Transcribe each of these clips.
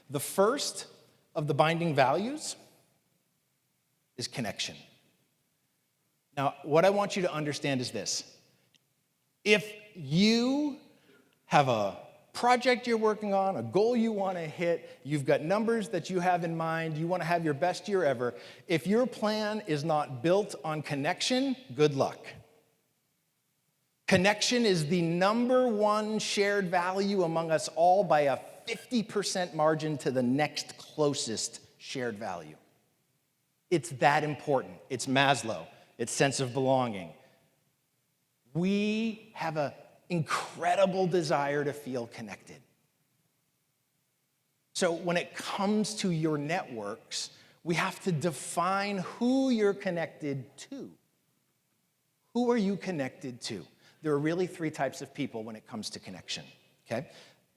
The first of the binding values is connection. Now, what I want you to understand is this. If you have a project you're working on, a goal you want to hit, you've got numbers that you have in mind, you want to have your best year ever, if your plan is not built on connection, good luck. Connection is the number one shared value among us all by a 50% margin to the next closest shared value. It's that important. It's Maslow. It's sense of belonging. We have an incredible desire to feel connected. So when it comes to your networks, we have to define who you're connected to. Who are you connected to? There are really three types of people when it comes to connection, okay?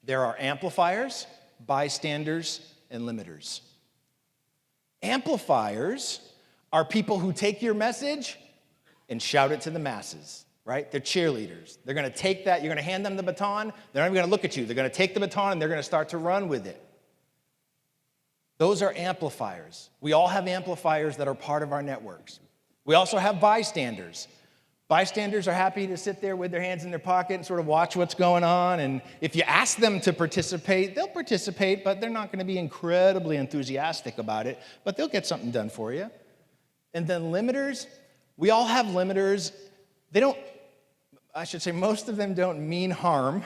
There are amplifiers, bystanders, and limiters. Amplifiers are people who take your message and shout it to the masses, right? They're cheerleaders. They're gonna take that, you're gonna hand them the baton, they're not even gonna look at you. They're gonna take the baton and they're gonna start to run with it. Those are amplifiers. We all have amplifiers that are part of our networks. We also have bystanders. Bystanders are happy to sit there with their hands in their pocket and sort of watch what's going on. And if you ask them to participate, they'll participate, but they're not going to be incredibly enthusiastic about it, but they'll get something done for you. And then limiters, we all have limiters. Most of them don't mean harm,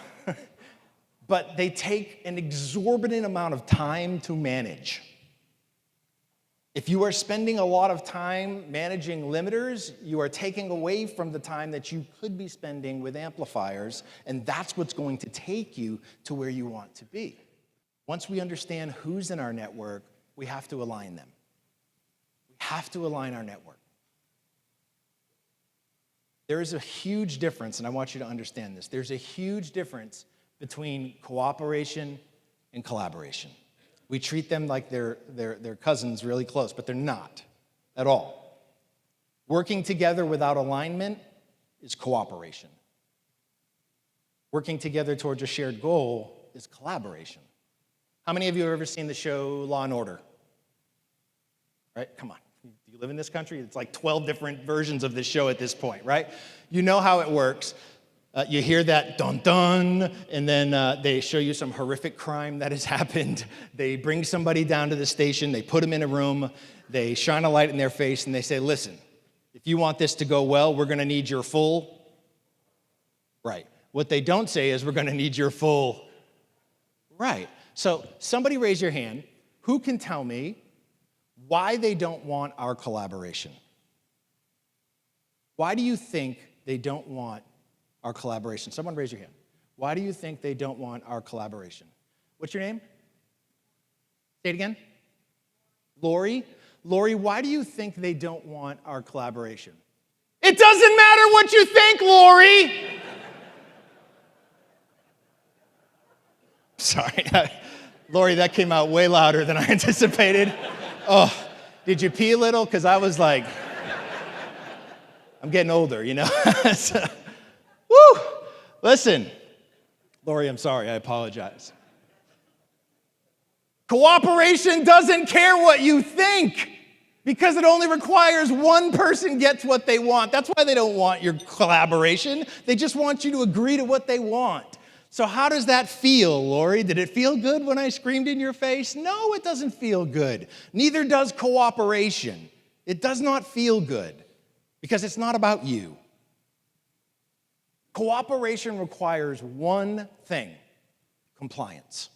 but they take an exorbitant amount of time to manage. If you are spending a lot of time managing limiters, you are taking away from the time that you could be spending with amplifiers, and that's what's going to take you to where you want to be. Once we understand who's in our network, we have to align them. We have to align our network. There is a huge difference, and I want you to understand this. There's a huge difference between cooperation and collaboration. We treat them like they're cousins really close, but they're not at all. Working together without alignment is cooperation. Working together towards a shared goal is collaboration. How many of you have ever seen the show Law and Order? Right? Come on. Do you live in this country? It's like 12 different versions of this show at this point, right? You know how it works. You hear that dun-dun, and then they show you some horrific crime that has happened. They bring somebody down to the station, they put them in a room, they shine a light in their face, and they say, listen, if you want this to go well, we're gonna need your full right. What they don't say is we're gonna need your full right. So somebody raise your hand. Who can tell me why they don't want our collaboration? Why do you think they don't want our collaboration? Someone raise your hand. Why do you think they don't want our collaboration? What's your name? Say it again. Lori. Lori, why do you think they don't want our collaboration? It doesn't matter what you think, Lori. Sorry. Lori, that came out way louder than I anticipated. Oh, did you pee a little? Because I was like, I'm getting older, you know? So, woo! Listen, Lori, I'm sorry, I apologize. Cooperation doesn't care what you think because it only requires one person gets what they want. That's why they don't want your collaboration. They just want you to agree to what they want. So how does that feel, Lori? Did it feel good when I screamed in your face? No, it doesn't feel good. Neither does cooperation. It does not feel good because it's not about you. Cooperation requires one thing: compliance.